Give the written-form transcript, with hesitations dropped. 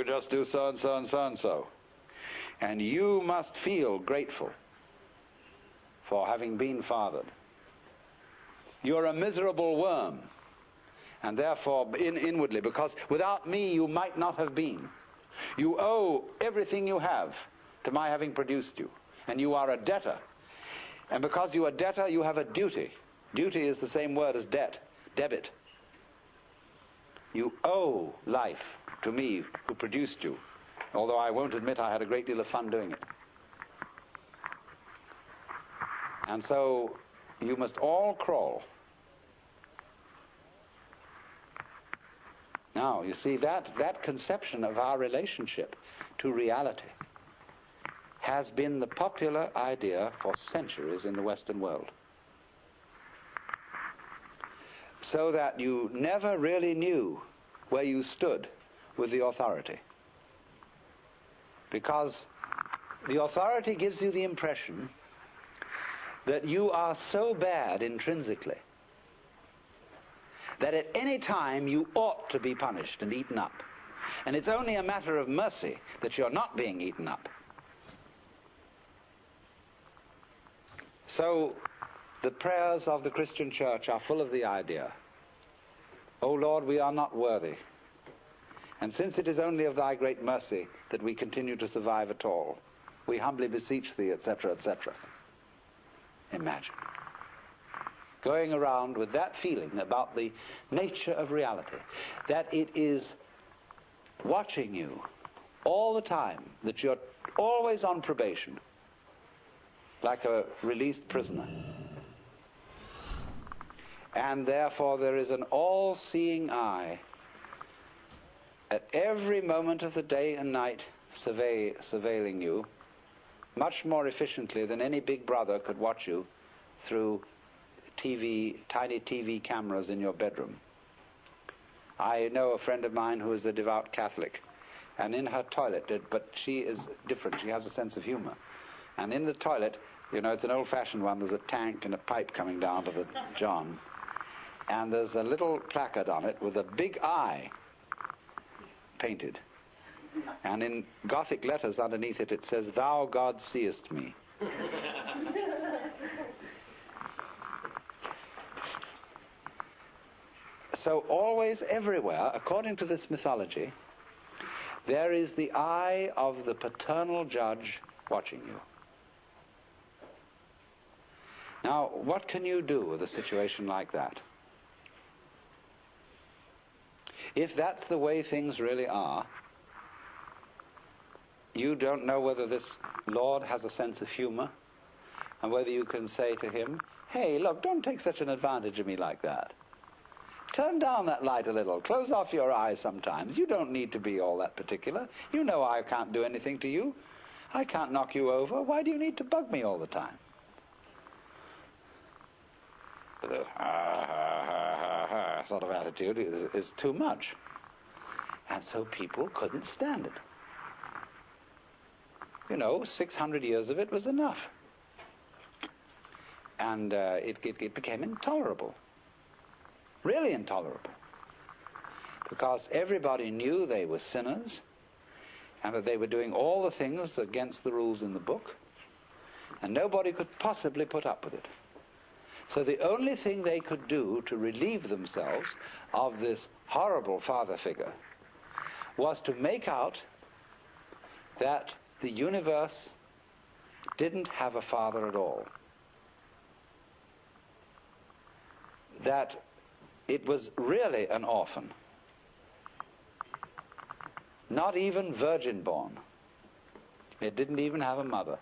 just do so and so and so and so. And you must feel grateful for having been fathered. You're a miserable worm, and therefore inwardly, because without me you might not have been. You owe everything you have to my having produced you, and you are a debtor. And because you are a debtor, you have a duty. Duty is the same word as debt, debit. You owe life to me who produced you, although I won't admit I had a great deal of fun doing it. And so you must all crawl. Now, you see, that conception of our relationship to reality has been the popular idea for centuries in the Western world. So that you never really knew where you stood with the authority. Because the authority gives you the impression that you are so bad intrinsically that at any time you ought to be punished and eaten up. And it's only a matter of mercy that you're not being eaten up. So the prayers of the Christian church are full of the idea, O Lord, we are not worthy. And since it is only of thy great mercy that we continue to survive at all, we humbly beseech thee, etc., etc. Imagine going around with that feeling about the nature of reality, that it is watching you all the time, that you're always on probation, like a released prisoner. And therefore there is an all-seeing eye at every moment of the day and night surveilling you, much more efficiently than any big brother could watch you through tiny TV cameras in your bedroom. I know a friend of mine who is a devout Catholic, and in her toilet, but she is different, she has a sense of humor. And in the toilet, you know, it's an old-fashioned one, there's a tank and a pipe coming down to the john. And there's a little placard on it with a big eye painted. And in Gothic letters underneath it, it says, Thou, God, seest me. So always, everywhere, according to this mythology, there is the eye of the paternal judge watching you. Now, what can you do with a situation like that? If that's the way things really are, you don't know whether this Lord has a sense of humor, and whether you can say to him, hey, look, don't take such an advantage of me like that. Turn down that light a little. Close off your eyes sometimes. You don't need to be all that particular. You know I can't do anything to you. I can't knock you over. Why do you need to bug me all the time? The sort of attitude is too much. And so people couldn't stand it. You know, 600 years of it was enough. And it became intolerable. Really intolerable. Because everybody knew they were sinners, and that they were doing all the things against the rules in the book, and nobody could possibly put up with it. So the only thing they could do to relieve themselves of this horrible father figure was to make out that the universe didn't have a father at all. That it was really an orphan, not even virgin born. It didn't even have a mother.